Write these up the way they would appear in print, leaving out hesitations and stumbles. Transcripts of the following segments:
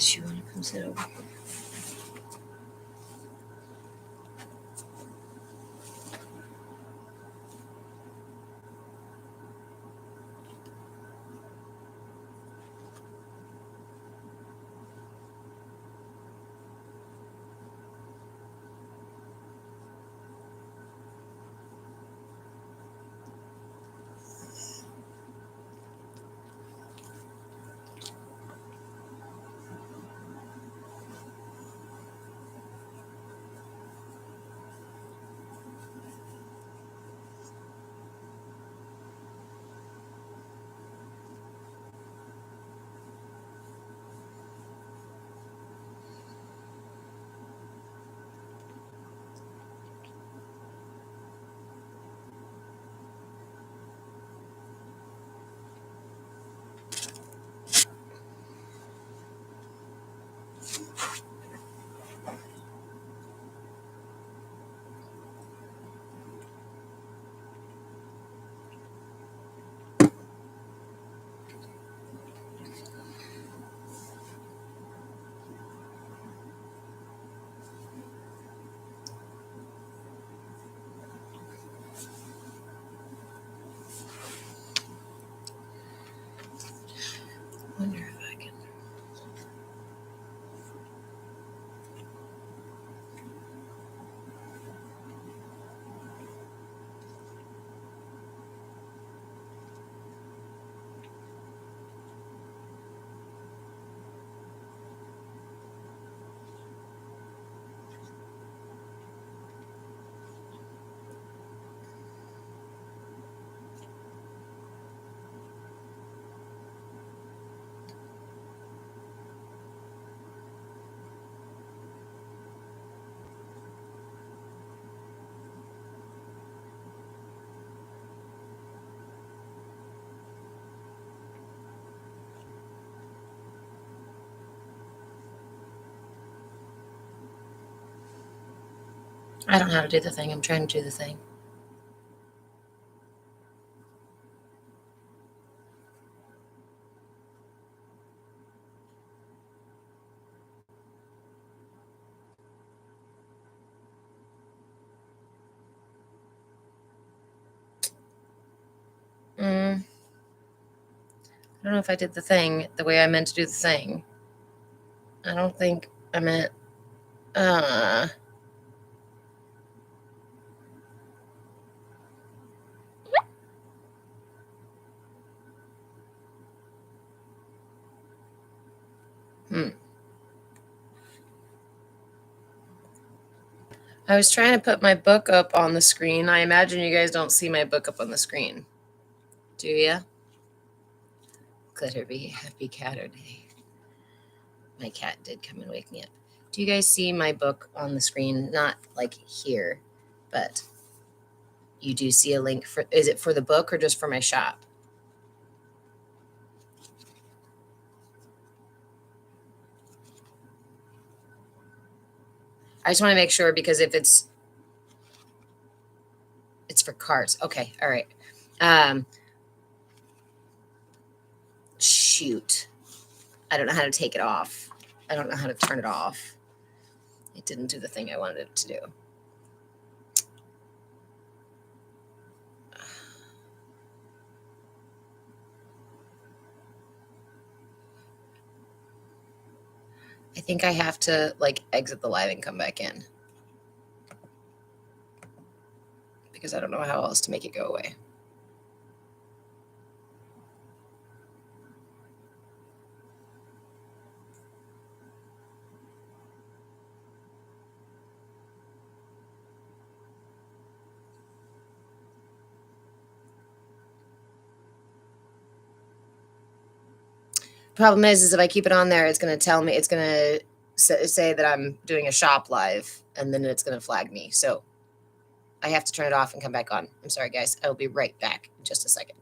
Does she want to come sit over here? Wonder if I can. I don't know how to do the thing. I'm trying to do the thing. I don't know if I did the thing the way I meant to do the thing. I don't think I meant. I was trying to put my book up on the screen. I imagine you guys don't see my book up on the screen. Do ya? Glitter be happy Catterday. My cat did come and wake me up. Do you guys see my book on the screen? Not like here, but you do see a link for, is it for the book or just for my shop? I just want to make sure because if it's for cards. Okay. All right. Shoot. I don't know how to take it off. I don't know how to turn it off. It didn't do the thing I wanted it to do. I think I have to like exit the live and come back in because I don't know how else to make it go away. Problem is if I keep it on there, it's going to tell me, it's going to say that I'm doing a shop live and then it's going to flag me. So I have to turn it off and come back on. I'm sorry, guys. I'll be right back in just a second.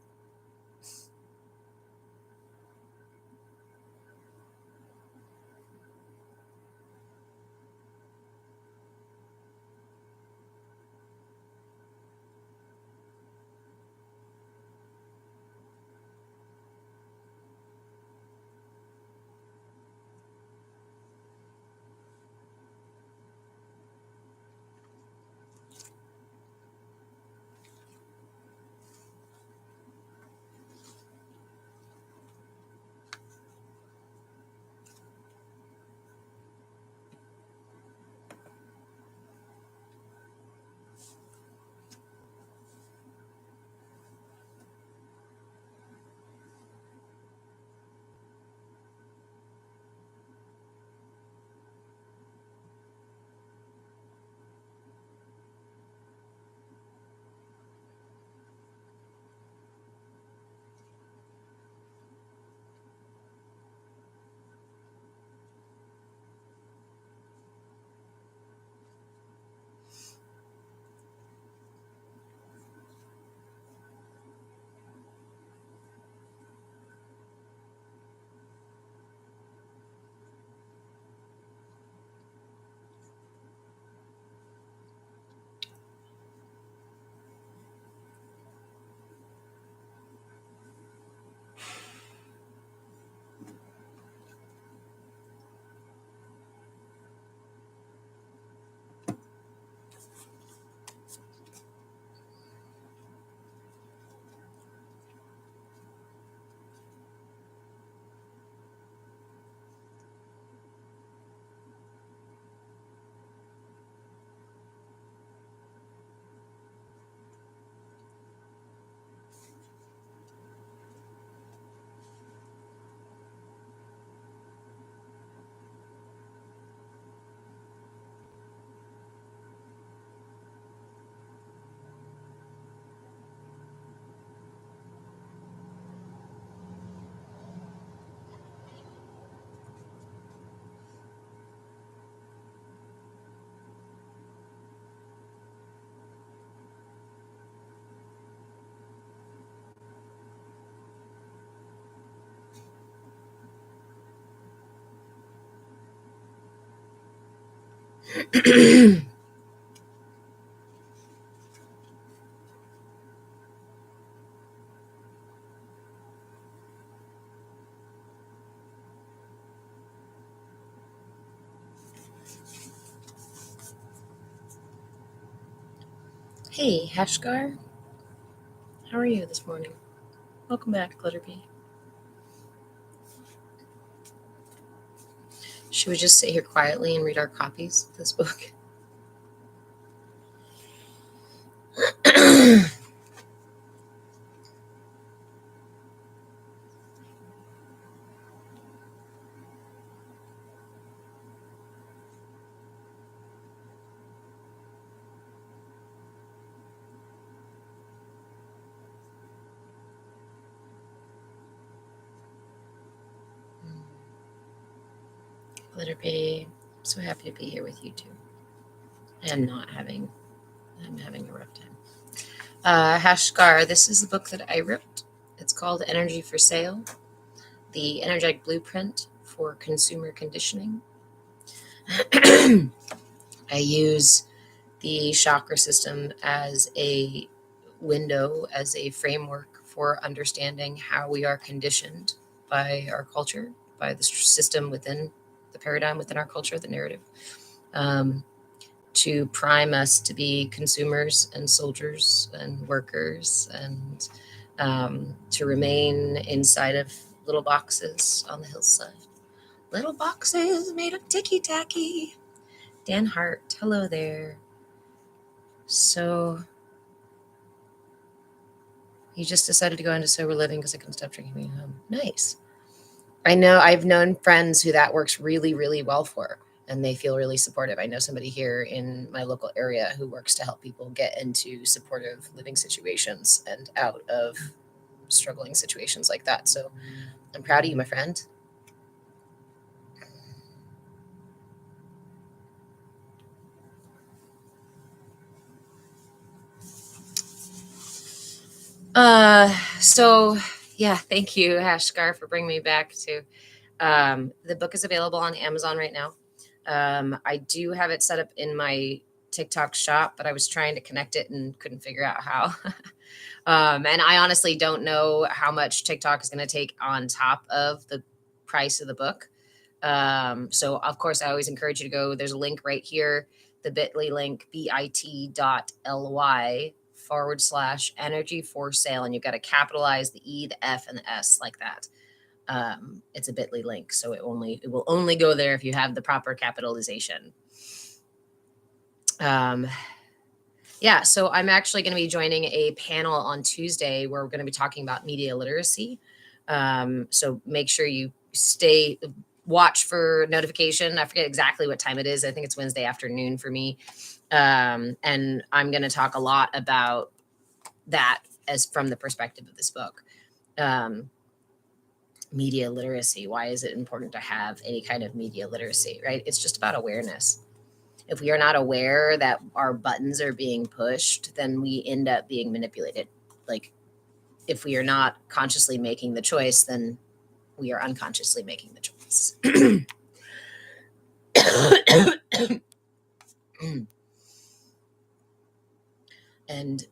Hey, Hashgar. How are you this morning? Welcome back, Glitterbee. Should we just sit here quietly and read our copies of this book? Glitterbee, I'm so happy to be here with you too. I'm having a rough time. Hashgar, this is the book that I wrote. It's called Energy for Sale, the energetic blueprint for consumer conditioning. I use the chakra system as a window, as a framework for understanding how we are conditioned by our culture, by the system within the paradigm within our culture, the narrative, to prime us to be consumers and soldiers and workers, and to remain inside of little boxes on the hillside. Little boxes made of ticky tacky. Dan Hart, hello there. So you just decided to go into sober living because I couldn't stop drinking me home. Nice. I know I've known friends who that works really, really well for, and they feel really supportive. I know somebody here in my local area who works to help people get into supportive living situations and out of struggling situations like that. So I'm proud of you, my friend. So yeah, thank you, Hashgar, for bringing me back to the book is available on Amazon right now. I do have it set up in my TikTok shop, but I was trying to connect it and couldn't figure out how. And I honestly don't know how much TikTok is going to take on top of the price of the book. So of course, I always encourage you to go. There's a link right here, the bit.ly link, bit.ly/energy for sale. And you've got to capitalize the E, the F, and the S like that. It's a bit.ly link, so it will only go there if you have the proper capitalization. Yeah, so I'm actually going to be joining a panel on Tuesday where we're going to be talking about media literacy. So make sure you watch for notification. I forget exactly what time it is. I think it's Wednesday afternoon for me. And I'm going to talk a lot about that as from the perspective of this book. Media literacy. Why is it important to have any kind of media literacy, right? It's just about awareness. If we are not aware that our buttons are being pushed, then we end up being manipulated. Like, if we are not consciously making the choice, then we are unconsciously making the choice. And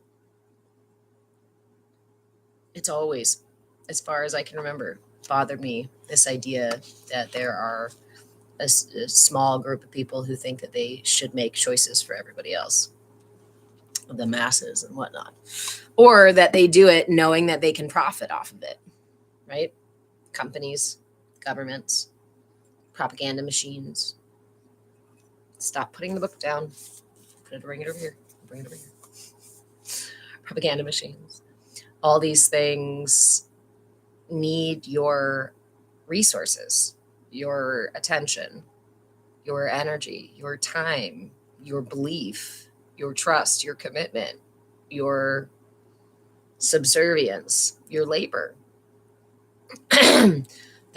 it's always, as far as I can remember, bothered me, this idea that there are a small group of people who think that they should make choices for everybody else, the masses and whatnot, or that they do it knowing that they can profit off of it, right? Companies, governments, propaganda machines. Stop putting the book down. Bring it over here. Bring it over here. Propaganda machines. All these things need your resources, your attention, your energy, your time, your belief, your trust, your commitment, your subservience, your labor. The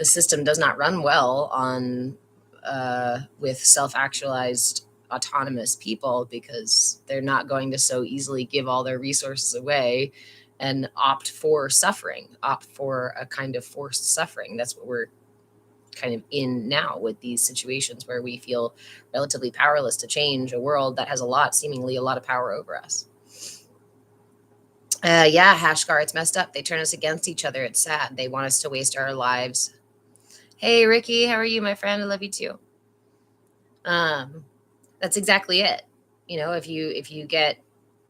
system does not run well on with self-actualized autonomous people, because they're not going to so easily give all their resources away and opt for suffering, opt for a kind of forced suffering. That's what we're kind of in now with these situations where we feel relatively powerless to change a world that has seemingly a lot of power over us. Yeah, Hashgar, it's messed up. They turn us against each other. It's sad. They want us to waste our lives. Hey, Ricky, how are you, my friend? I love you too. That's exactly it. If you get,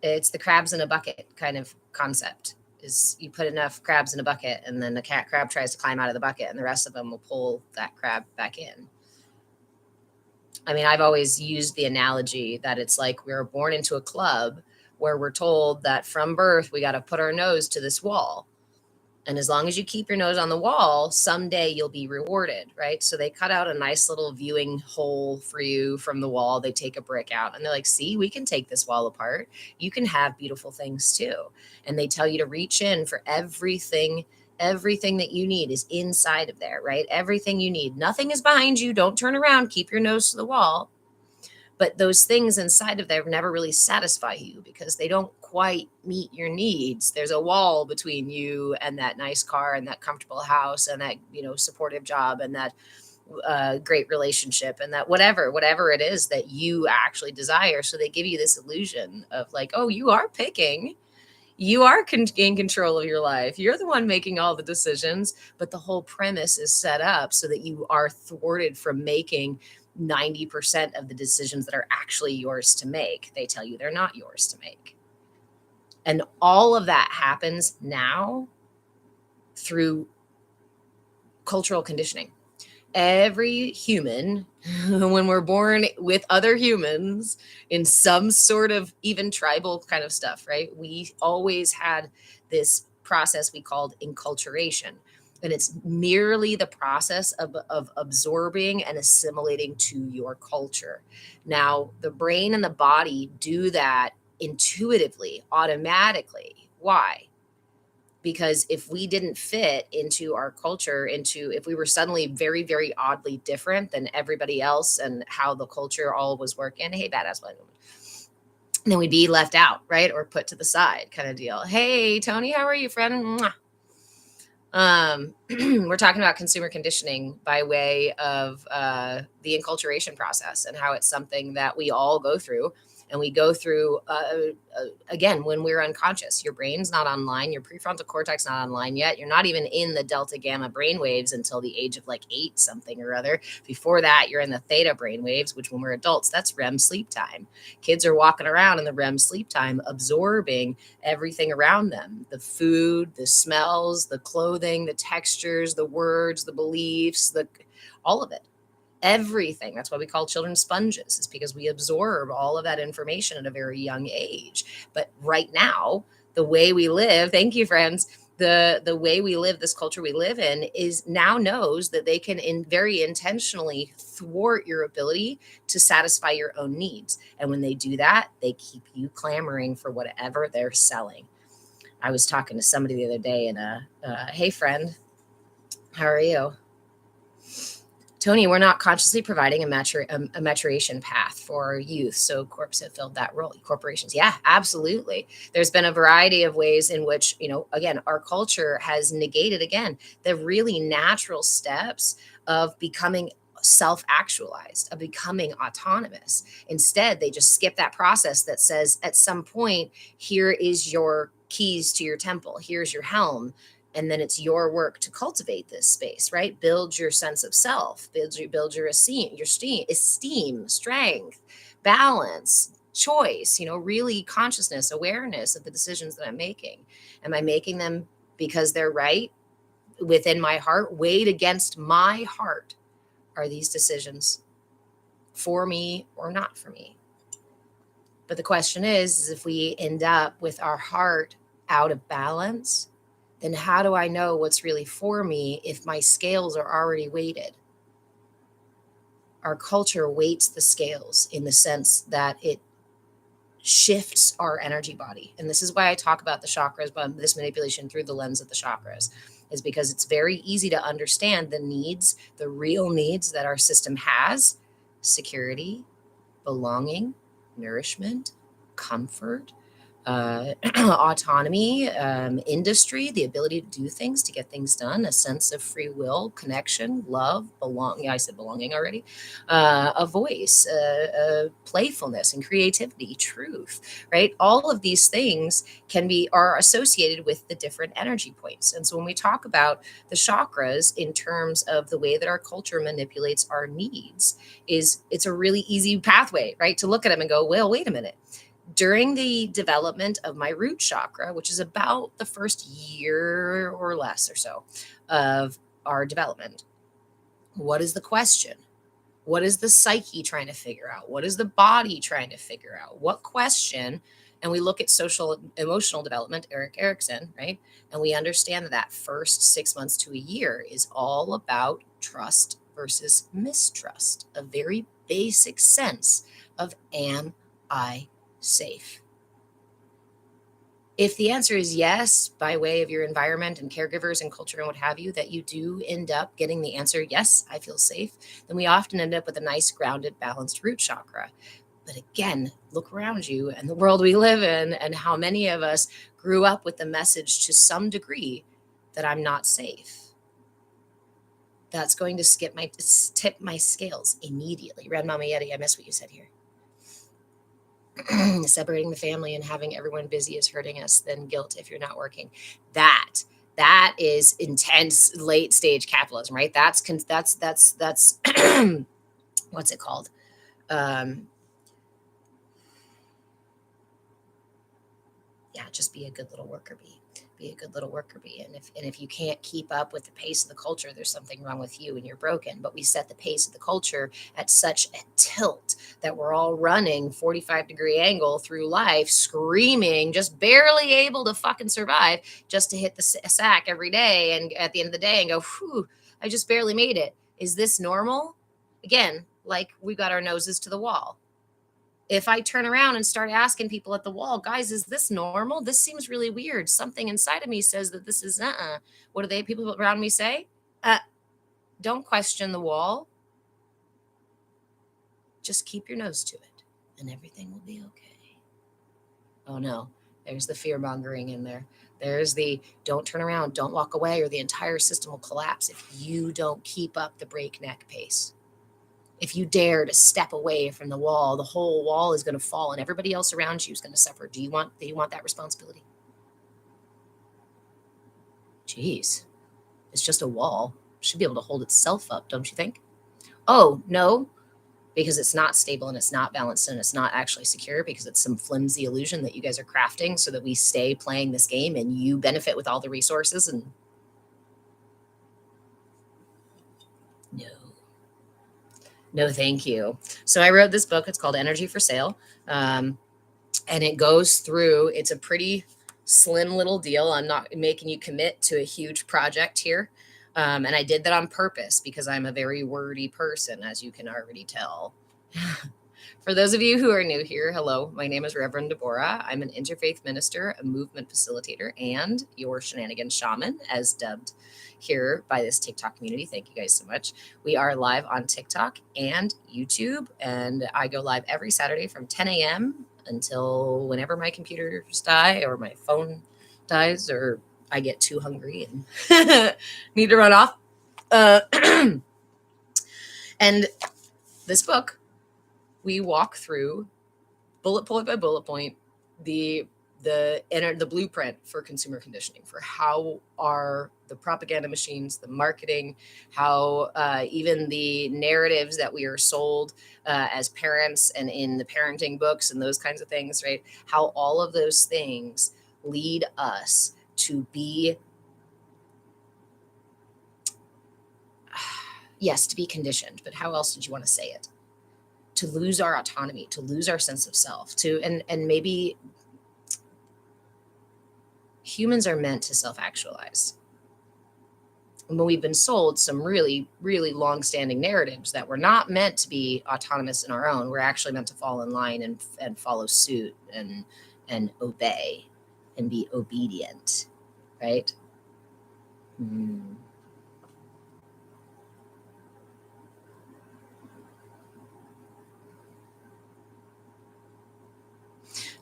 it's the crabs in a bucket kind of concept. Is you put enough crabs in a bucket, and then the crab tries to climb out of the bucket, and the rest of them will pull that crab back in. I mean, I've always used the analogy that it's like we were born into a club where we're told that from birth we got to put our nose to this wall. And as long as you keep your nose on the wall, someday you'll be rewarded, right? So they cut out a nice little viewing hole for you from the wall. They take a brick out and they're like, see, we can take this wall apart. You can have beautiful things too. And they tell you to reach in for everything. Everything that you need is inside of there, right? Everything you need. Nothing is behind you. Don't turn around. Keep your nose to the wall. But those things inside of there never really satisfy you because they don't quite meet your needs. There's a wall between you and that nice car and that comfortable house and that, supportive job and that great relationship and that whatever it is that you actually desire. So they give you this illusion of like, oh, you are picking. You are in control of your life. You're the one making all the decisions, but the whole premise is set up so that you are thwarted from making 90% of the decisions that are actually yours to make. They tell you they're not yours to make. And all of that happens now through cultural conditioning. Every human, when we're born with other humans in some sort of even tribal kind of stuff, right? We always had this process we called enculturation. And it's merely the process of absorbing and assimilating to your culture. Now, the brain and the body do that intuitively, automatically. Why? Because if we didn't fit into our culture, if we were suddenly very, very oddly different than everybody else and how the culture all was working, hey, badass black woman, then we'd be left out, right? Or put to the side kind of deal. Hey, Tony, how are you, friend? We're talking about consumer conditioning by way of the enculturation process and how it's something that we all go through. And we go through, again, when we're unconscious. Your brain's not online. Your prefrontal cortex not online yet. You're not even in the delta gamma brain waves until the age of like 8 something or other. Before that, you're in the theta brain waves, which when we're adults, that's REM sleep time. Kids are walking around in the REM sleep time, absorbing everything around them. The food, the smells, the clothing, the textures, the words, the beliefs, all of it. Everything. That's why we call children sponges, is because we absorb all of that information at a very young age. But right now, the way we live, thank you, friends, the way we live, this culture we live in, is now knows that they can very intentionally thwart your ability to satisfy your own needs. And when they do that, they keep you clamoring for whatever they're selling. I was talking to somebody the other day and hey, friend, how are you? Tony, we're not consciously providing a maturation path for youth. So corps have filled that role. Corporations. Yeah, absolutely. There's been a variety of ways in which, again, our culture has negated, again, the really natural steps of becoming self-actualized, of becoming autonomous. Instead, they just skip that process that says at some point, here is your keys to your temple. Here's your helm. And then it's your work to cultivate this space, right? Build your sense of self, build your esteem, strength, balance, choice, really consciousness, awareness of the decisions that I'm making. Am I making them because they're right within my heart, weighed against my heart? Are these decisions for me or not for me? But the question is if we end up with our heart out of balance, then how do I know what's really for me if my scales are already weighted? Our culture weights the scales in the sense that it shifts our energy body. And this is why I talk about the chakras, but this manipulation through the lens of the chakras is because it's very easy to understand the needs, the real needs that our system has: security, belonging, nourishment, comfort, autonomy, industry, the ability to do things, to get things done, a sense of free will, connection, love, belonging. I said belonging already. A voice, playfulness and creativity, truth, right? All of these things are associated with the different energy points. And so when we talk about the chakras in terms of the way that our culture manipulates our needs, it's a really easy pathway, right? To look at them and go, well, wait a minute. During the development of my root chakra, which is about the first year or less or so of our development, what is the question? What is the psyche trying to figure out? What is the body trying to figure out? What question? And we look at social emotional development, Eric Erickson, right? And we understand that first 6 months to a year is all about trust versus mistrust, a very basic sense of, am I safe? If the answer is yes, by way of your environment and caregivers and culture and what have you, that you do end up getting the answer, yes, I feel safe, then we often end up with a nice, grounded, balanced root chakra. But again, look around you and the world we live in, and how many of us grew up with the message to some degree that I'm not safe. That's going to tip my scales immediately. Red Mama Yeti, I miss what you said here. Separating the family and having everyone busy is hurting us, then guilt if you're not working. That is intense late stage capitalism, right? That's what's it called? Just be a good little worker bee. Be a good little worker bee. And if you can't keep up with the pace of the culture, there's something wrong with you and you're broken. But we set the pace of the culture at such a tilt that we're all running 45-degree angle through life, screaming, just barely able to fucking survive, just to hit the sack every day. And at the end of the day and go, whew, I just barely made it. Is this normal? Again, like we got our noses to the wall. If I turn around and start asking people at the wall, guys, is this normal? This seems really weird. Something inside of me says that this is What do people around me say? Don't question the wall. Just keep your nose to it and everything will be okay. Oh no, there's the fear mongering in there. There's the don't turn around, don't walk away, or the entire system will collapse if you don't keep up the breakneck pace. If you dare to step away from the wall, the whole wall is going to fall and everybody else around you is going to suffer. Do you want that responsibility? Jeez, it's just a wall. It should be able to hold itself up, don't you think? Oh, no, because it's not stable and it's not balanced and it's not actually secure, because it's some flimsy illusion that you guys are crafting so that we stay playing this game and you benefit with all the resources. And no, thank you. So I wrote this book. It's called Energy for Sale. And it goes through, it's a pretty slim little deal. I'm not making you commit to a huge project here. And I did that on purpose because I'm a very wordy person, as you can already tell. For those of you who are new here, hello, my name is Reverend Deborah. I'm an interfaith minister, a movement facilitator, and your shenanigans shaman, as dubbed here by this TikTok community. Thank you guys so much. We are live on TikTok and YouTube, and I go live every Saturday from 10 a.m. until whenever my computers die or my phone dies or I get too hungry and need to run off. And this book, we walk through bullet point by bullet point the blueprint for consumer conditioning, for how are the propaganda machines, the marketing, how even the narratives that we are sold as parents and in the parenting books and those kinds of things, right? How all of those things lead us to be, yes, to be conditioned, but how else did you want to say it? To lose our autonomy, to lose our sense of self, and maybe humans are meant to self-actualize. When we've been sold some really, really long-standing narratives that we're not meant to be autonomous in our own, we're actually meant to fall in line and follow suit and obey and be obedient, right?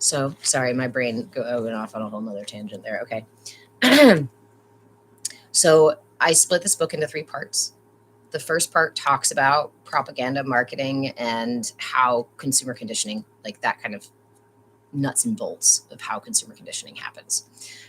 So sorry, my brain went off on a whole nother tangent there. Okay. So I split this book into 3 parts. The first part talks about propaganda, marketing, and how consumer conditioning, like that kind of nuts and bolts of how consumer conditioning happens.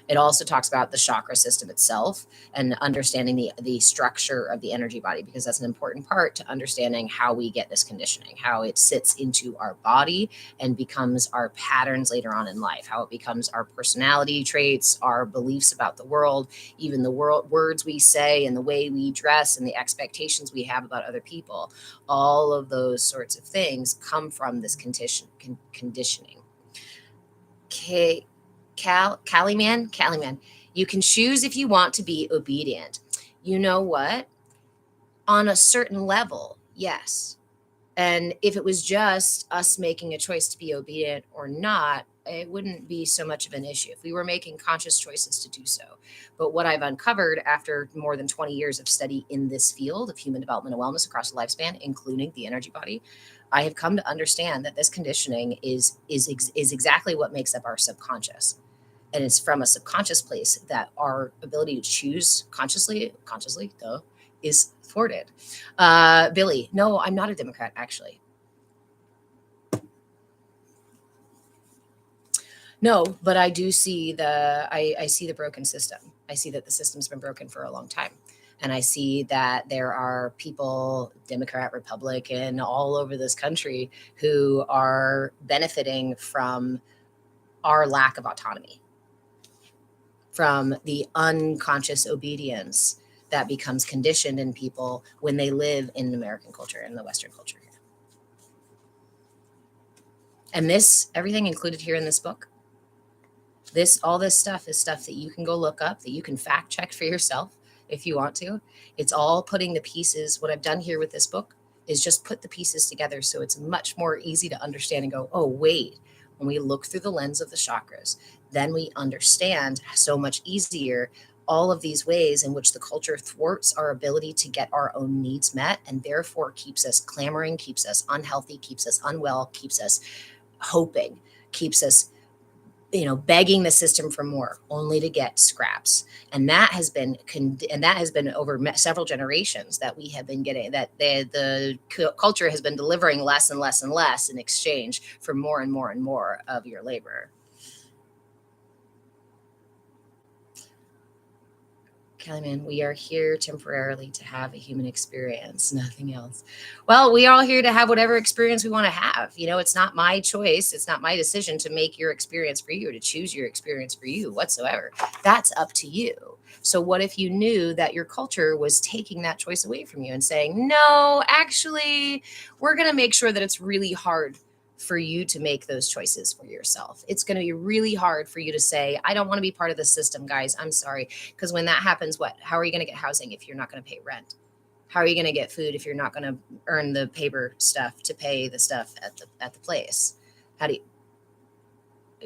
It also talks about the chakra system itself and understanding the structure of the energy body, because that's an important part to understanding how we get this conditioning, how it sits into our body and becomes our patterns later on in life, how it becomes our personality traits, our beliefs about the world, even the words we say and the way we dress and the expectations we have about other people. All of those sorts of things come from this conditioning. Caliman, you can choose if you want to be obedient. You know what? On a certain level, yes. And if it was just us making a choice to be obedient or not, it wouldn't be so much of an issue if we were making conscious choices to do so. But what I've uncovered after more than 20 years of study in this field of human development and wellness across the lifespan, including the energy body, I have come to understand that this conditioning is exactly what makes up our subconscious. And it's from a subconscious place that our ability to choose consciously, is thwarted. Billy, no, I'm not a Democrat, actually. No, but I do see I see the broken system. I see that the system's been broken for a long time. And I see that there are people, Democrat, Republican, all over this country who are benefiting from our lack of autonomy, from the unconscious obedience that becomes conditioned in people when they live in American culture and the Western culture here. And everything included here in this book, all this stuff is stuff that you can go look up, that you can fact check for yourself if you want to. It's all putting the pieces. What I've done here with this book is just put the pieces together so it's much more easy to understand and go, oh, wait, when we look through the lens of the chakras, then we understand so much easier all of these ways in which the culture thwarts our ability to get our own needs met, and therefore keeps us clamoring, keeps us unhealthy, keeps us unwell, keeps us hoping, keeps us begging the system for more, only to get scraps. And that has been over several generations that we have been getting, that the culture has been delivering less and less and less in exchange for more and more and more of your labor. Kellyman, we are here temporarily to have a human experience, nothing else. Well, we are all here to have whatever experience we want to have. It's not my choice. It's not my decision to make your experience for you or to choose your experience for you whatsoever. That's up to you. So what if you knew that your culture was taking that choice away from you and saying, no, actually, we're going to make sure that it's really hard for you to make those choices for yourself. It's going to be really hard for you to say, I don't want to be part of the system, guys. I'm sorry. Because when that happens, how are you going to get housing if you're not going to pay rent? How are you going to get food if you're not going to earn the paper stuff to pay the stuff at the place? How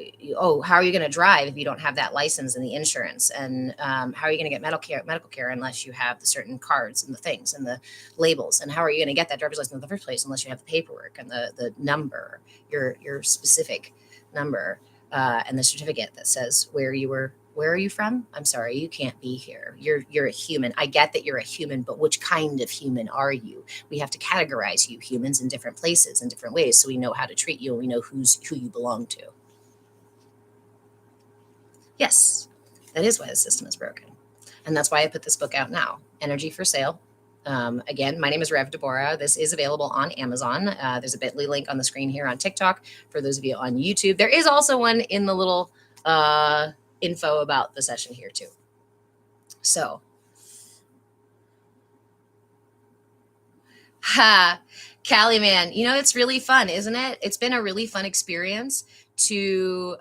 are you going to drive if you don't have that license and the insurance? And how are you going to get medical care unless you have the certain cards and the things and the labels? And how are you going to get that driver's license in the first place unless you have the paperwork and the number, your specific number, and the certificate that says where are you from? I'm sorry, you can't be here. You're a human. I get that you're a human, but which kind of human are you? We have to categorize you humans in different places in different ways so we know how to treat you and we know who you belong to. Yes, that is why the system is broken. And that's why I put this book out now, Energy for Sale. Again, my name is Rev Deborah. This is available on Amazon. There's a bit.ly link on the screen here on TikTok for those of you on YouTube. There is also one in the little info about the session here too. So, Callie, man, it's really fun, isn't it? It's been a really fun experience to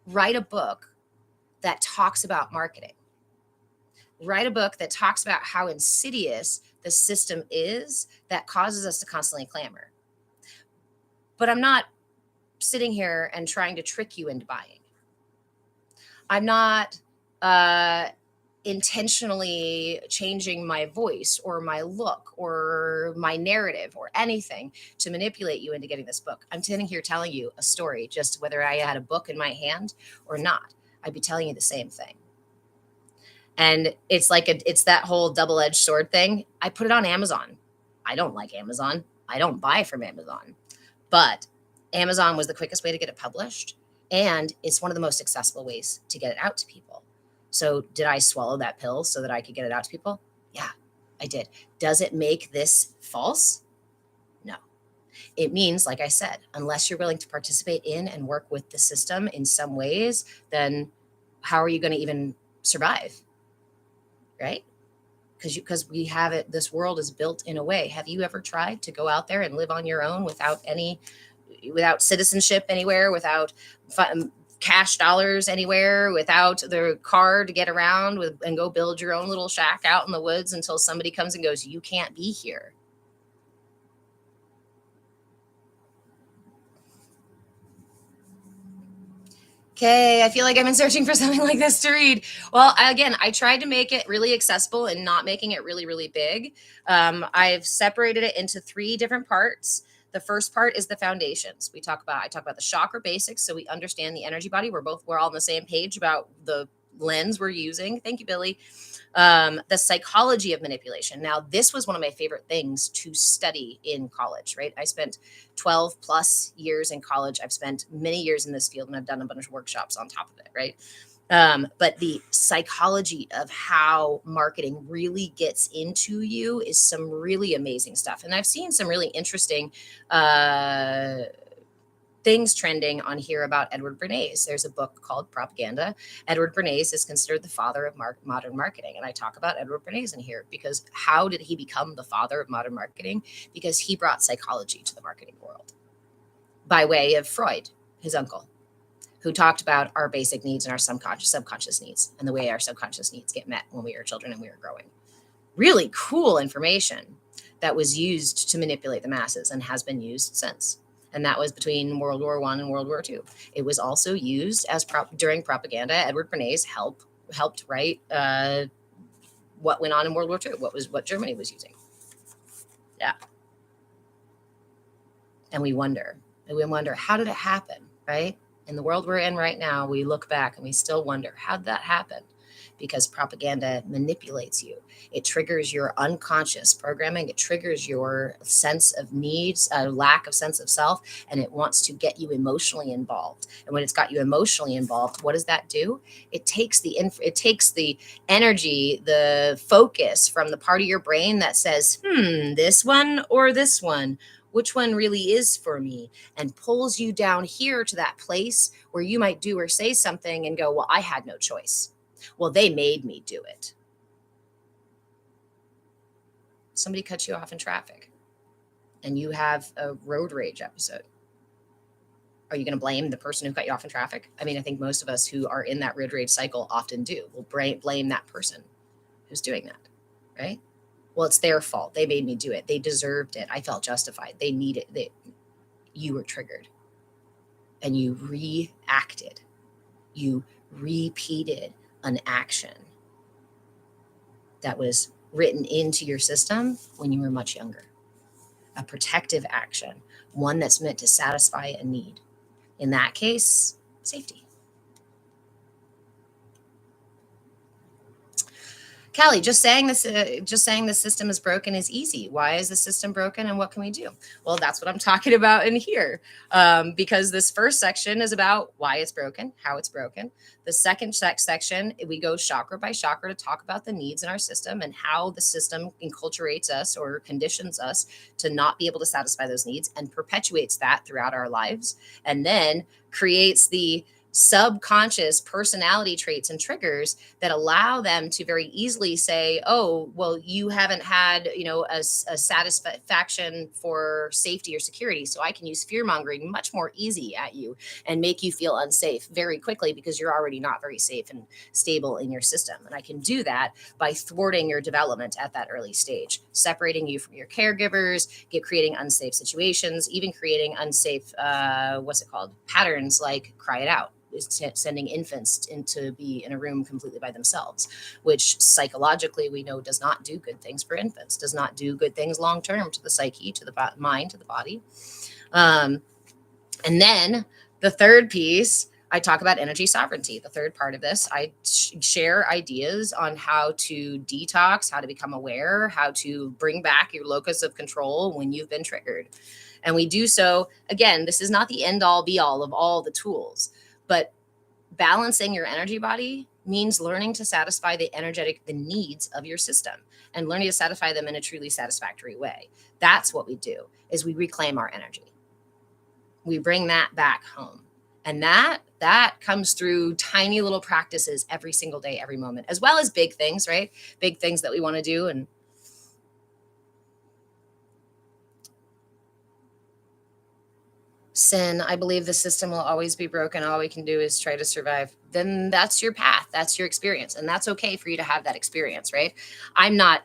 write a book that talks about marketing. Write a book that talks about how insidious the system is that causes us to constantly clamor. But I'm not sitting here and trying to trick you into buying. I'm not intentionally changing my voice or my look or my narrative or anything to manipulate you into getting this book. I'm sitting here telling you a story, just whether I had a book in my hand or not, I'd be telling you the same thing. And it's like it's that whole double-edged sword thing. I put it on Amazon. I don't like Amazon. I don't buy from Amazon. But Amazon was the quickest way to get it published, and it's one of the most accessible ways to get it out to people. So did I swallow that pill so that I could get it out to people? Yeah, I did. Does it make this false? No. It means, like I said, unless you're willing to participate in and work with the system in some ways, then how are you going to even survive? Right? Because we have it, this world is built in a way. Have you ever tried to go out there and live on your own without citizenship anywhere, without cash dollars anywhere, without the car to get around with and go build your own little shack out in the woods until somebody comes and goes, you can't be here? Okay, I feel like I've been searching for something like this to read. Well, again, I tried to make it really accessible and not making it really, really big. I've separated it into 3 different parts. The first part is the foundations. I talk about the chakra basics, so we understand the energy body. We're all on the same page about the lens we're using. Thank you, Billy. The psychology of manipulation. Now, this was one of my favorite things to study in college, right? I spent 12 plus years in college. I've spent many years in this field, and I've done a bunch of workshops on top of it, right? But the psychology of how marketing really gets into you is some really amazing stuff. And I've seen some really interesting things trending on here about Edward Bernays. There's a book called Propaganda. Edward Bernays is considered the father of modern marketing. And I talk about Edward Bernays in here because how did he become the father of modern marketing? Because he brought psychology to the marketing world by way of Freud, his uncle, who talked about our basic needs and our subconscious needs and the way our subconscious needs get met when we were children and we were growing. Really cool information that was used to manipulate the masses and has been used since. And that was between World War I and World War II. It was also used as during propaganda. Edward Bernays helped write what went on in World War II, what Germany was using. Yeah. And we wonder, how did it happen, right? In the world we're in right now, we look back and we still wonder, how did that happen? Because propaganda manipulates you. It triggers your unconscious programming. It triggers your sense of needs, lack of sense of self, and it wants to get you emotionally involved. And when it's got you emotionally involved, what does that do? It takes the energy, the focus from the part of your brain that says, this one or this one. Which one really is for me, and pulls you down here to that place where you might do or say something and go, well, I had no choice. Well, they made me do it. Somebody cuts you off in traffic and you have a road rage episode. Are you going to blame the person who cut you off in traffic? I mean, I think most of us who are in that road rage cycle often do. We'll blame that person who's doing that, right? Well, it's their fault. They made me do it. They deserved it. I felt justified. They needed it. You were triggered and you reacted. You repeated an action that was written into your system when you were much younger. A protective action, one that's meant to satisfy a need. In that case, safety. Callie, just saying the system is broken is easy. Why is the system broken and what can we do? Well, that's what I'm talking about in here, because this first section is about why it's broken, how it's broken. The second section, we go chakra by chakra to talk about the needs in our system and how the system enculturates us or conditions us to not be able to satisfy those needs and perpetuates that throughout our lives, and then creates the subconscious personality traits and triggers that allow them to very easily say, oh, well, you haven't had, a satisfaction for safety or security. So I can use fear mongering much more easy at you and make you feel unsafe very quickly because you're already not very safe and stable in your system. And I can do that by thwarting your development at that early stage, separating you from your caregivers, creating unsafe situations, even creating unsafe, patterns like cry it out. sending infants to be in a room completely by themselves, which psychologically we know does not do good things for infants, does not do good things long term to the psyche, to the mind, to the body. And then the third piece, I talk about energy sovereignty. The third part of this, I share ideas on how to detox, how to become aware, how to bring back your locus of control when you've been triggered. And we do so, again, this is not the end all be all of all the tools, but balancing your energy body means learning to satisfy the needs of your system and learning to satisfy them in a truly satisfactory way. That's what we do, is we reclaim our energy. We bring that back home. And that comes through tiny little practices every single day, every moment, as well as big things, right? Big things that we want to do. And sin, I believe the system will always be broken. All we can do is try to survive. Then that's your path. That's your experience. And that's okay for you to have that experience, right? I'm not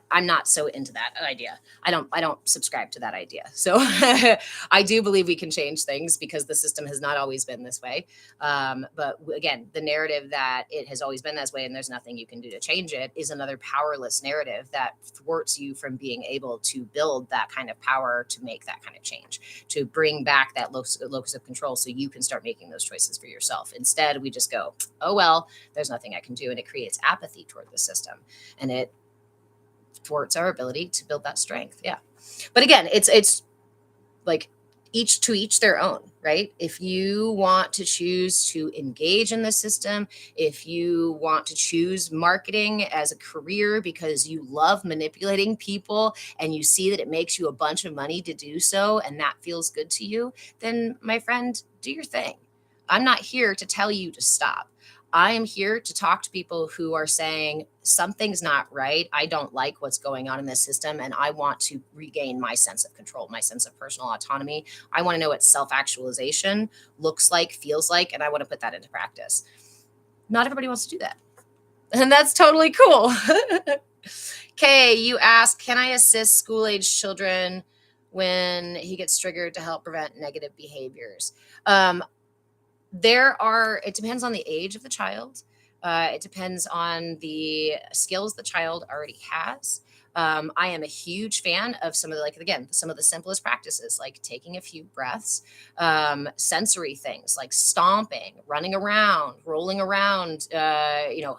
so into that idea. I don't subscribe to that idea. So I do believe we can change things because the system has not always been this way. But again, the narrative that it has always been this way and there's nothing you can do to change it is another powerless narrative that thwarts you from being able to build that kind of power to make that kind of change, to bring back that locus of control so you can start making those choices for yourself. Instead, we just go, oh, well, there's nothing I can do. And it creates apathy toward the system and it thwarts our ability to build that strength. Yeah. But again, it's like each to each their own, right? If you want to choose to engage in the system, if you want to choose marketing as a career because you love manipulating people and you see that it makes you a bunch of money to do so and that feels good to you, then my friend, do your thing. I'm not here to tell you to stop. I am here to talk to people who are saying something's not right. I don't like what's going on in this system, and I want to regain my sense of control, my sense of personal autonomy. I want to know what self-actualization looks like, feels like, and I want to put that into practice. Not everybody wants to do that, and that's totally cool. Kay, you ask, can I assist school-age children when he gets triggered to help prevent negative behaviors? It depends on the age of the child. It depends on the skills the child already has. I am a huge fan of some of the simplest practices, like taking a few breaths, sensory things like stomping, running around, rolling around,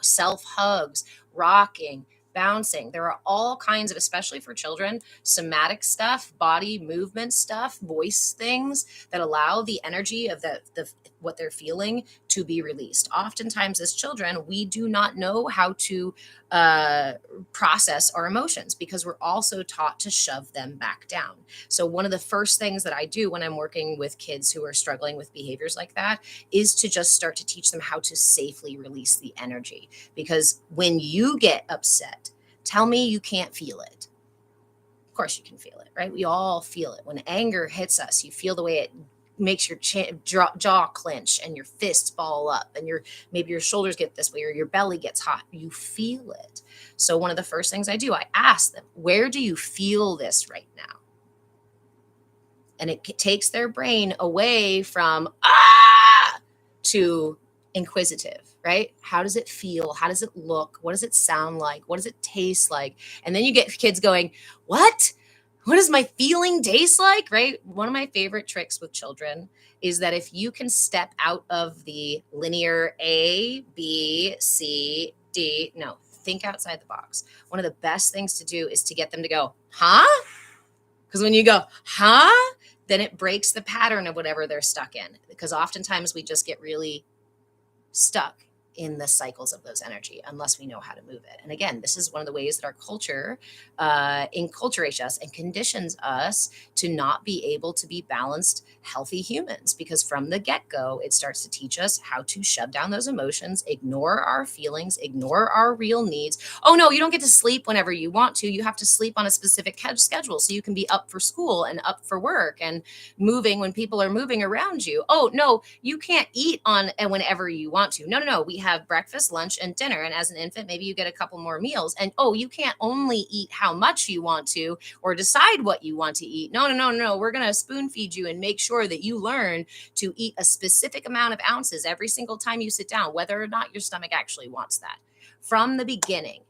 self hugs, rocking, bouncing. There are all kinds of, especially for children, somatic stuff, body movement stuff, voice things that allow the energy of the what they're feeling to be released. Oftentimes as children, we do not know how to process our emotions because we're also taught to shove them back down. So one of the first things that I do when I'm working with kids who are struggling with behaviors like that is to just start to teach them how to safely release the energy. Because when you get upset, tell me you can't feel it. Of course you can feel it, right? We all feel it. When anger hits us, you feel the way it makes your jaw clench and your fists ball up and maybe your shoulders get this way or your belly gets hot. You feel it. So one of the first things I do, I ask them, where do you feel this right now? And it takes their brain away from to inquisitive, right? How does it feel? How does it look? What does it sound like? What does it taste like? And then you get kids going, what? What does my feeling taste like, right? One of my favorite tricks with children is that if you can step out of the linear A, B, C, D, no, think outside the box. One of the best things to do is to get them to go, huh? Because when you go, huh? Then it breaks the pattern of whatever they're stuck in. Because oftentimes we just get really stuck in the cycles of those energy unless we know how to move it. And again, this is one of the ways that our culture enculturates us and conditions us to not be able to be balanced, healthy humans, because from the get-go, it starts to teach us how to shove down those emotions, ignore our feelings, ignore our real needs. Oh no, you don't get to sleep whenever you want to. You have to sleep on a specific schedule so you can be up for school and up for work and moving when people are moving around you. Oh no, you can't eat on and whenever you want to. No, we have breakfast, lunch, and dinner. And as an infant, maybe you get a couple more meals. And oh, you can't only eat how much you want to or decide what you want to eat. No. We're going to spoon feed you and make sure that you learn to eat a specific amount of ounces every single time you sit down, whether or not your stomach actually wants that. From the beginning,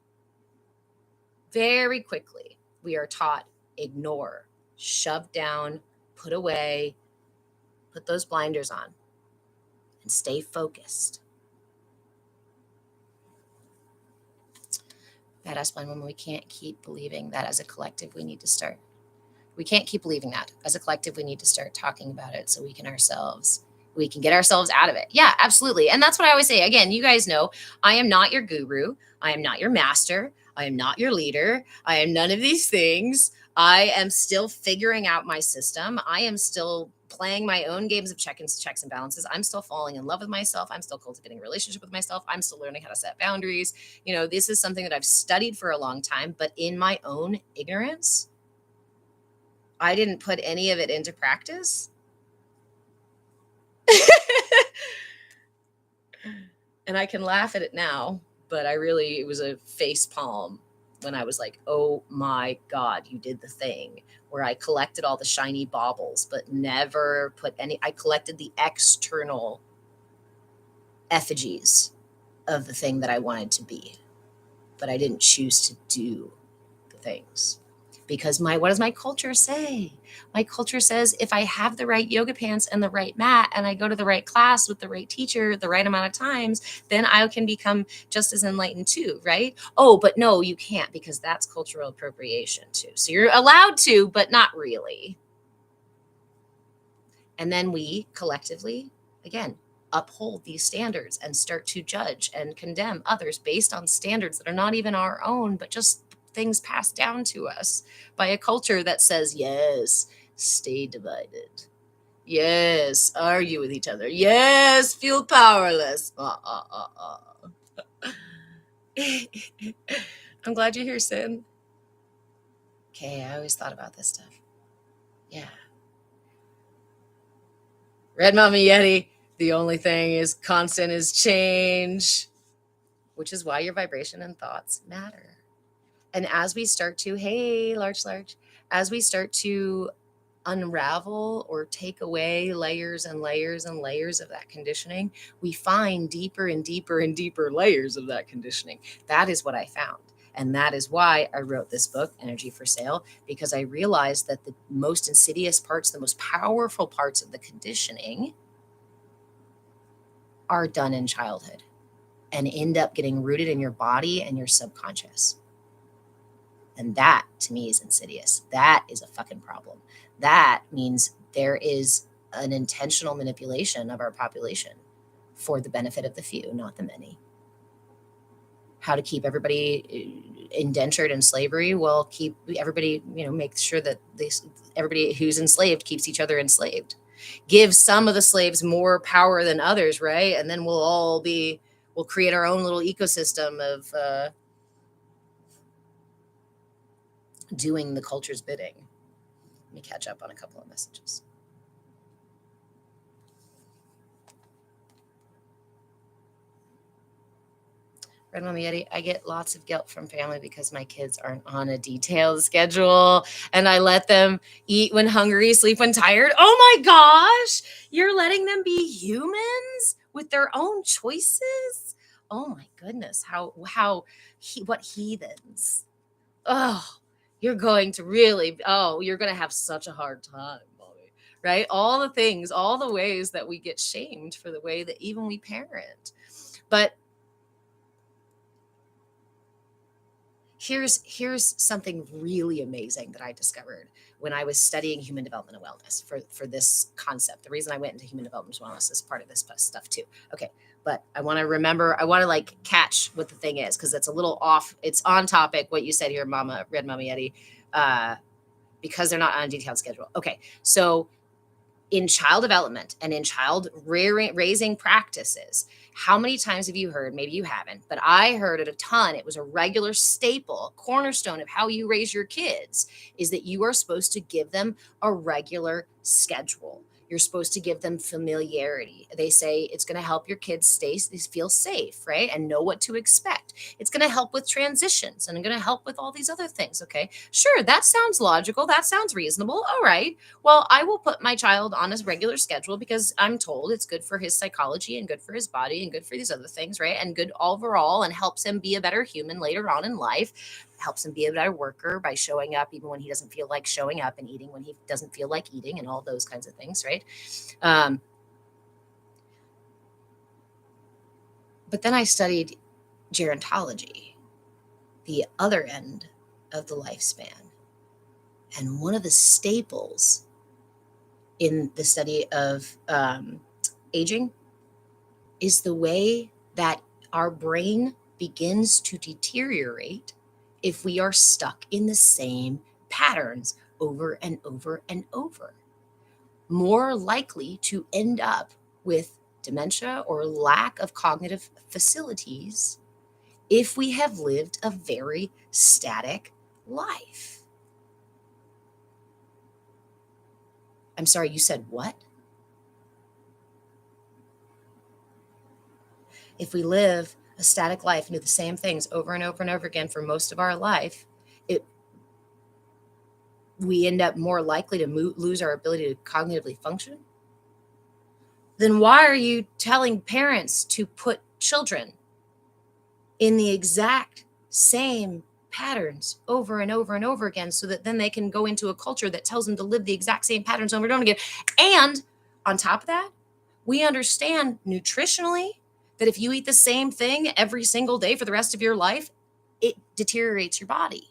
very quickly, we are taught ignore, shove down, put away, put those blinders on, and stay focused. Badass Blind Woman, we can't keep believing that as a collective we need to start. We can't keep believing that. As a collective, we need to start talking about it so we can get ourselves out of it. Yeah, absolutely. And that's what I always say. Again, you guys know I am not your guru. I am not your master. I am not your leader. I am none of these things. I am still figuring out my system. I am still playing my own games of checks and balances. I'm still falling in love with myself. I'm still cultivating a relationship with myself. I'm still learning how to set boundaries. This is something that I've studied for a long time, but in my own ignorance, I didn't put any of it into practice. And I can laugh at it now, but it was a face palm when I was like, oh my God, you did the thing where I collected all the shiny baubles, but never I collected the external effigies of the thing that I wanted to be, but I didn't choose to do the things. Because what does my culture say? My culture says if I have the right yoga pants and the right mat and I go to the right class with the right teacher the right amount of times, then I can become just as enlightened too, right? Oh, but no, you can't, because that's cultural appropriation too. So you're allowed to, but not really. And then we collectively, again, uphold these standards and start to judge and condemn others based on standards that are not even our own, but just things passed down to us by a culture that says, yes, stay divided. Yes, argue with each other. Yes, feel powerless. I'm glad you're here, Sin. Okay, I always thought about this stuff. Yeah. Red Mama Yeti, the only thing is constant is change, which is why your vibration and thoughts matter. And as we start to, as we start to unravel or take away layers and layers and layers of that conditioning, we find deeper and deeper and deeper layers of that conditioning. That is what I found. And that is why I wrote this book, Energy for Sale, because I realized that the most insidious parts, the most powerful parts of the conditioning are done in childhood and end up getting rooted in your body and your subconscious. And that, to me, is insidious. That is a fucking problem. That means there is an intentional manipulation of our population for the benefit of the few, not the many. How to keep everybody indentured in slavery? Well, keep everybody, make sure that everybody who's enslaved keeps each other enslaved. Give some of the slaves more power than others, right? And then we'll create our own little ecosystem of doing the culture's bidding. Let me catch up on a couple of messages. Red Mama Yeti, I get lots of guilt from family because my kids aren't on a detailed schedule and I let them eat when hungry, sleep when tired. Oh my gosh, you're letting them be humans with their own choices? Oh my goodness, what heathens. Oh, you're going to have such a hard time, mommy, right? All the things, all the ways that we get shamed for the way that even we parent. But here's something really amazing that I discovered when I was studying human development and wellness for this concept. The reason I went into human development and wellness is part of this stuff too. Okay. But I want to catch what the thing is, because it's a little off. It's on topic what you said here, Red Mama Yeti, because they're not on a detailed schedule. Okay. So in child development and in child raising practices, how many times have you heard, maybe you haven't, but I heard it a ton. It was a regular staple, cornerstone of how you raise your kids, is that you are supposed to give them a regular schedule. You're supposed to give them familiarity. They say it's going to help your kids feel safe, right? And know what to expect. It's going to help with transitions and going to help with all these other things. Okay. Sure. That sounds logical. That sounds reasonable. All right. Well, I will put my child on a regular schedule because I'm told it's good for his psychology and good for his body and good for these other things, right? And good overall, and helps him be a better human later on in life, helps him be a better worker by showing up even when he doesn't feel like showing up, and eating when he doesn't feel like eating, and all those kinds of things, right? But then I studied gerontology, the other end of the lifespan. And one of the staples in the study of aging is the way that our brain begins to deteriorate if we are stuck in the same patterns over and over and over. More likely to end up with dementia or lack of cognitive facilities if we have lived a very static life. I'm sorry, you said what? If we live a static life and do the same things over and over and over again for most of our life, we end up more likely to lose our ability to cognitively function. Then why are you telling parents to put children in the exact same patterns over and over and over again so that then they can go into a culture that tells them to live the exact same patterns over and over again? And on top of that, we understand nutritionally that if you eat the same thing every single day for the rest of your life, it deteriorates your body.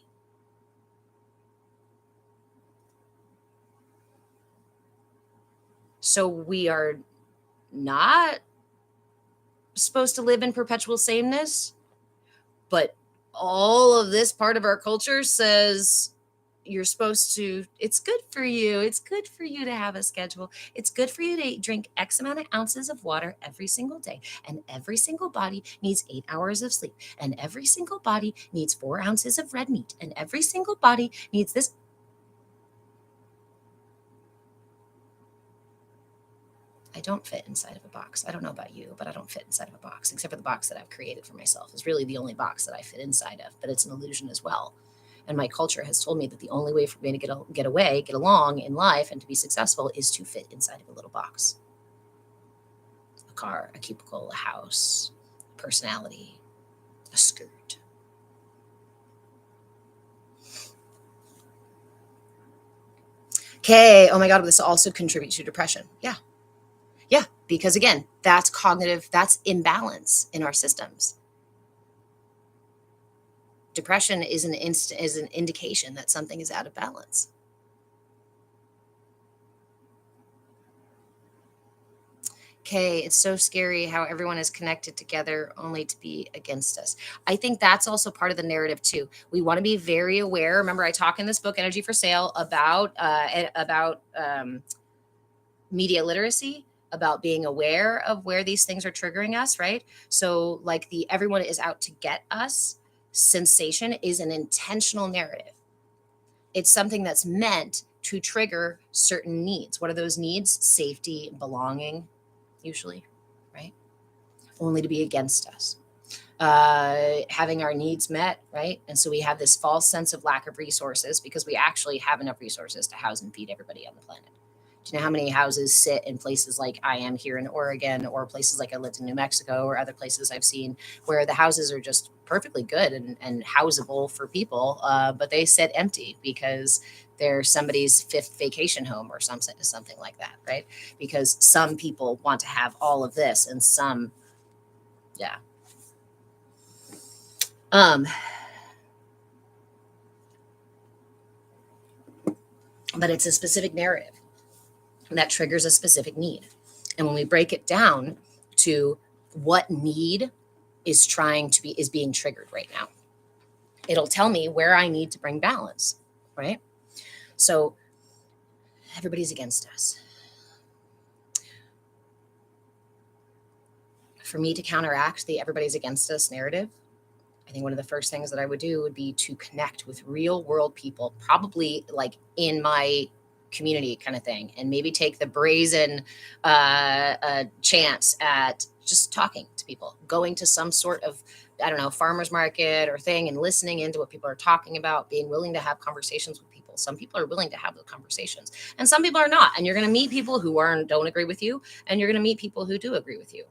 So we are not supposed to live in perpetual sameness, but all of this part of our culture says you're supposed to, it's good for you. It's good for you to have a schedule. It's good for you to drink X amount of ounces of water every single day. And every single body needs 8 hours of sleep. And every single body needs 4 ounces of red meat. And every single body needs this. I don't fit inside of a box. I don't know about you, but I don't fit inside of a box, except for the box that I've created for myself is really the only box that I fit inside of, but it's an illusion as well. And my culture has told me that the only way for me to get along in life and to be successful is to fit inside of a little box. A car, a cubicle, a house, a personality, a skirt. Okay. Oh my God, this also contributes to depression. Yeah. Yeah. Because again, that's cognitive, that's imbalance in our systems. Depression is an indication that something is out of balance. Okay, it's so scary how everyone is connected together only to be against us. I think that's also part of the narrative too. We want to be very aware. Remember, I talk in this book, Energy for Sale, about media literacy, about being aware of where these things are triggering us, right? So, like the everyone is out to get us sensation is an intentional narrative. It's something that's meant to trigger certain needs. What are those needs? Safety, belonging, usually, right? Only to be against us. Having our needs met, right? And so we have this false sense of lack of resources because we actually have enough resources to house and feed everybody on the planet. Do you know how many houses sit in places like I am here in Oregon, or places like I lived in New Mexico, or other places I've seen where the houses are just perfectly good and houseable for people, but they sit empty because they're somebody's 5th vacation home or something like that, right? Because some people want to have all of this and some, yeah. But it's a specific narrative that triggers a specific need. And when we break it down to what need is being triggered right now, it'll tell me where I need to bring balance, right? So everybody's against us. For me to counteract the everybody's against us narrative, I think one of the first things that I would do would be to connect with real world people, probably like in my community kind of thing, and maybe take the brazen chance at just talking to people, going to some sort of, I don't know, farmer's market or thing, and listening into what people are talking about, being willing to have conversations with people. Some people are willing to have the conversations and some people are not. And you're going to meet people who don't agree with you, and you're going to meet people who do agree with you,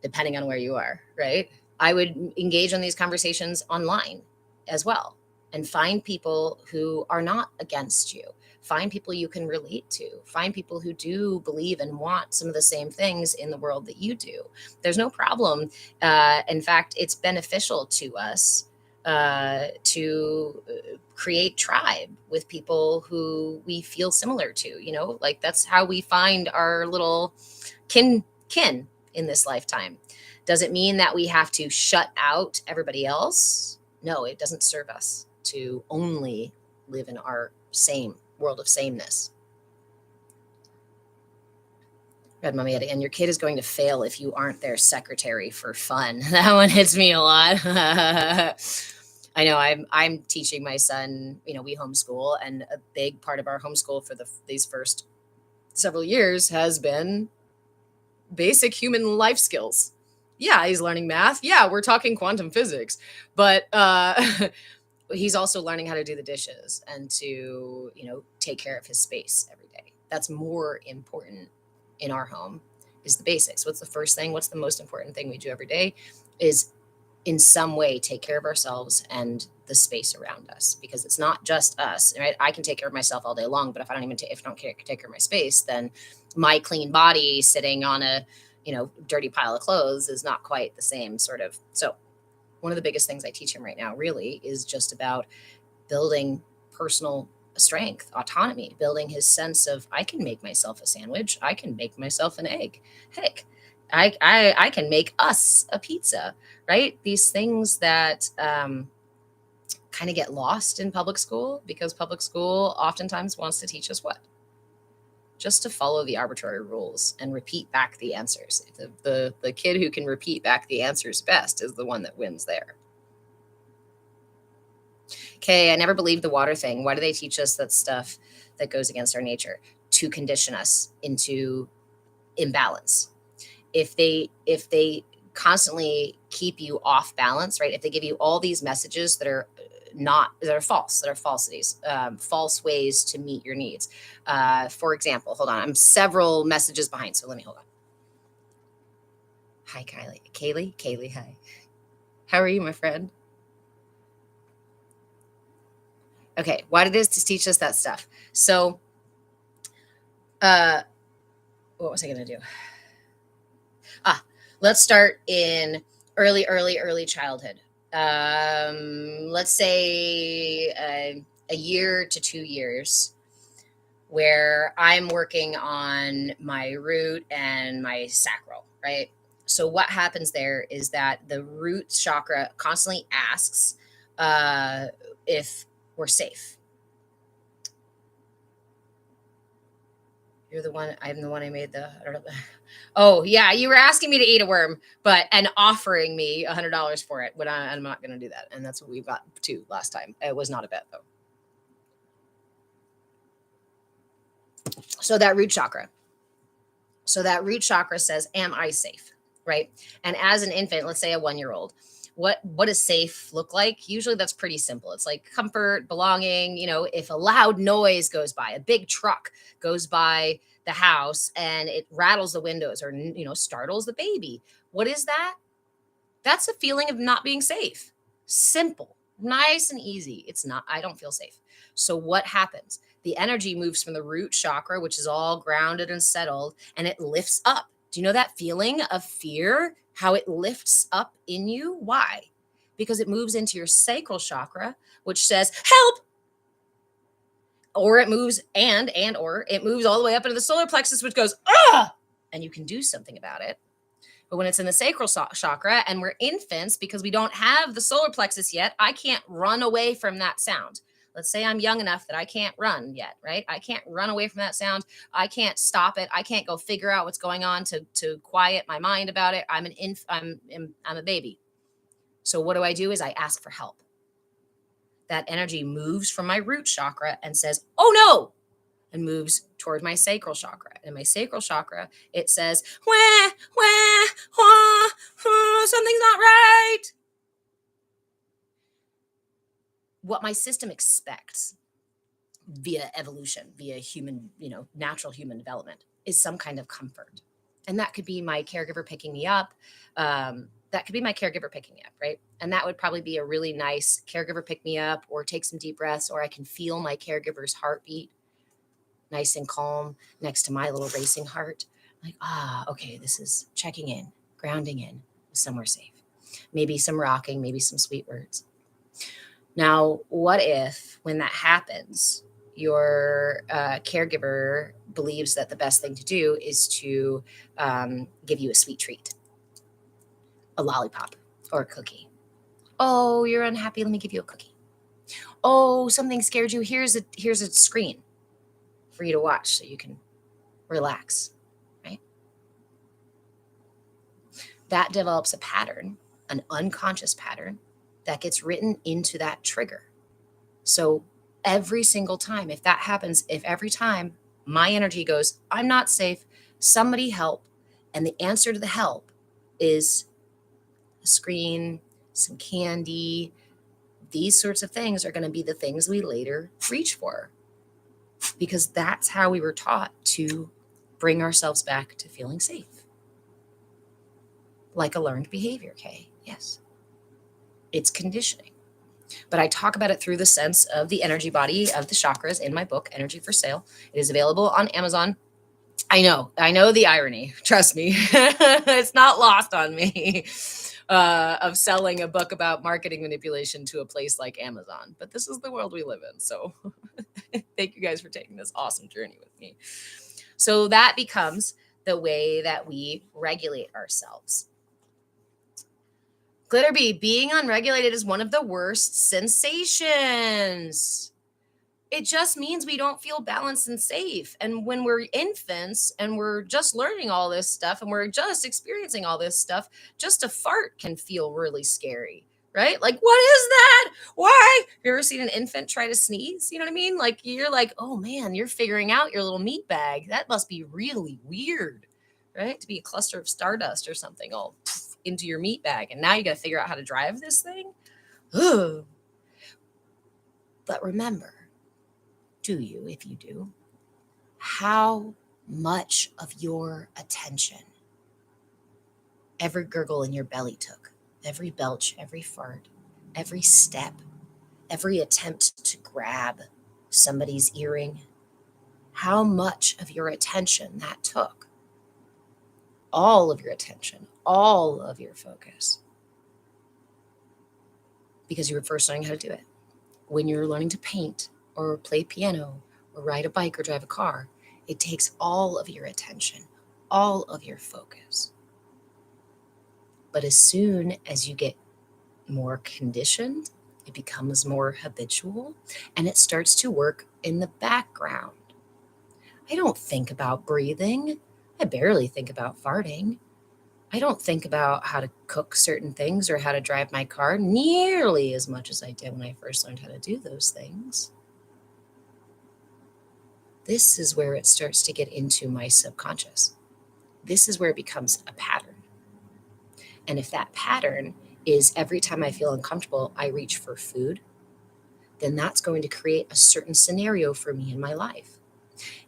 depending on where you are, right? I would engage in these conversations online as well and find people who are not against you. Find people you can relate to. Find people who do believe and want some of the same things in the world that you do. There's no problem. In fact, it's beneficial to us to create tribe with people who we feel similar to. Like that's how we find our little kin in this lifetime. Does it mean that we have to shut out everybody else? No, it doesn't serve us to only live in our same world of sameness. Red Mummy, and your kid is going to fail if you aren't their secretary for fun. That one hits me a lot. I know I'm teaching my son, we homeschool, and a big part of our homeschool for these first several years has been basic human life skills. Yeah, he's learning math. Yeah, we're talking quantum physics, but he's also learning how to do the dishes and to, take care of his space every day. That's more important in our home, is the basics. What's the first thing? What's the most important thing we do every day is in some way take care of ourselves and the space around us, because it's not just us, right? I can take care of myself all day long, but if I don't take care of my space, then my clean body sitting on a, dirty pile of clothes is not quite the same sort of. So one of the biggest things I teach him right now really is just about building personal strength, autonomy, building his sense of, I can make myself a sandwich. I can make myself an egg. Heck, I can make us a pizza, right? These things that kind of get lost in public school, because public school oftentimes wants to teach us what? Just to follow the arbitrary rules and repeat back the answers. The kid who can repeat back the answers best is the one that wins there. Okay, I never believed the water thing. Why do they teach us that stuff that goes against our nature? To condition us into imbalance. If they constantly keep you off balance, right? If they give you all these messages that are false, that are falsities, false ways to meet your needs. For example, hold on, I'm several messages behind, so let me hold on. Hi, Kaylee, hi. How are you, my friend? Okay, why did this teach us that stuff? So, what was I going to do? Let's start in early childhood. Let's say a year to 2 years, where I'm working on my root and my sacral, right? So what happens there is that the root chakra constantly asks if we're safe. You're the one. I'm the one I made the. I don't know. Oh yeah, you were asking me to eat a worm, and offering me $100 for it. But I'm not going to do that, and that's what we got to last time. It was not a bet though. So that root chakra says, "Am I safe?" Right? And as an infant, let's say a 1-year-old, what does safe look like? Usually that's pretty simple. It's like comfort, belonging. If a loud noise goes by, a big truck goes by the house and it rattles the windows or startles the baby, what is that? That's a feeling of not being safe. Simple, nice and easy. It's not, I don't feel safe. So what happens? The energy moves from the root chakra, which is all grounded and settled, and it lifts up. Do you know that feeling of fear? How it lifts up in you? Why? Because it moves into your sacral chakra, which says, help. Or it moves or it moves all the way up into the solar plexus, which goes, ah, and you can do something about it. But when it's in the sacral chakra and we're infants, because we don't have the solar plexus yet, I can't run away from that sound. Let's say I'm young enough that I can't run yet, right? I can't run away from that sound. I can't stop it. I can't go figure out what's going on to quiet my mind about it. I'm a baby. So what do? Is I ask for help. That energy moves from my root chakra and says, oh no, and moves toward my sacral chakra. And my sacral chakra, it says, wah, wah, wah, something's not right. What my system expects via evolution, via human, natural human development, is some kind of comfort. And that could be my caregiver picking me up. That could be my caregiver picking me up, right? And that would probably be a really nice caregiver pick me up, or take some deep breaths, or I can feel my caregiver's heartbeat nice and calm next to my little racing heart. Like, okay, this is checking in, grounding in, somewhere safe. Maybe some rocking, maybe some sweet words. Now, what if when that happens, your caregiver believes that the best thing to do is to give you a sweet treat, a lollipop or a cookie? Oh, you're unhappy. Let me give you a cookie. Oh, something scared you. Here's a screen for you to watch so you can relax, right? That develops a pattern, an unconscious pattern that gets written into that trigger. So every single time, if that happens, if every time my energy goes, I'm not safe, somebody help, and the answer to the help is a screen, some candy, these sorts of things are going to be the things we later reach for, because that's how we were taught to bring ourselves back to feeling safe. Like a learned behavior, Kay. Yes. It's conditioning. But I talk about it through the sense of the energy body of the chakras in my book, Energy for Sale. It is available on Amazon. I know the irony. Trust me. It's not lost on me of selling a book about marketing manipulation to a place like Amazon. But this is the world we live in. So thank you guys for taking this awesome journey with me. So that becomes the way that we regulate ourselves. Glitterbee, being unregulated is one of the worst sensations. It just means we don't feel balanced and safe. And when we're infants and we're just learning all this stuff and we're just experiencing all this stuff, just a fart can feel really scary, right? Like, what is that? Why? You ever seen an infant try to sneeze? You know what I mean? Like, you're like, oh man, you're figuring out your little meat bag. That must be really weird, right? To be a cluster of stardust or something all into your meat bag. And now you got to figure out how to drive this thing. Ugh. But remember, do you, if you do, how much of your attention every gurgle in your belly took, every belch, every fart, every step, every attempt to grab somebody's earring, how much of your attention that took? All of your attention, all of your focus. Because you were first learning how to do it. When you're learning to paint or play piano or ride a bike or drive a car, it takes all of your attention, all of your focus. But as soon as you get more conditioned, it becomes more habitual and it starts to work in the background. I don't think about breathing. I barely think about farting. I don't think about how to cook certain things or how to drive my car nearly as much as I did when I first learned how to do those things. This is where it starts to get into my subconscious. This is where it becomes a pattern. And if that pattern is every time I feel uncomfortable, I reach for food, then that's going to create a certain scenario for me in my life.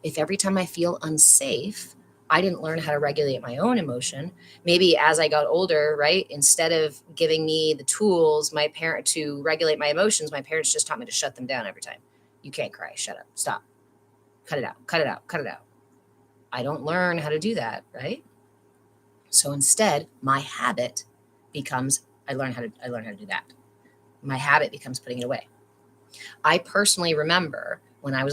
If every time I feel unsafe, I didn't learn how to regulate my own emotion. Maybe as I got older, right, instead of giving me the tools to regulate my emotions, my parents just taught me to shut them down every time. You can't cry. Shut up. Stop. Cut it out. Cut it out. Cut it out. I don't learn how to do that, right? So instead, my habit becomes I learn how to do that. My habit becomes putting it away. I personally remember when I was a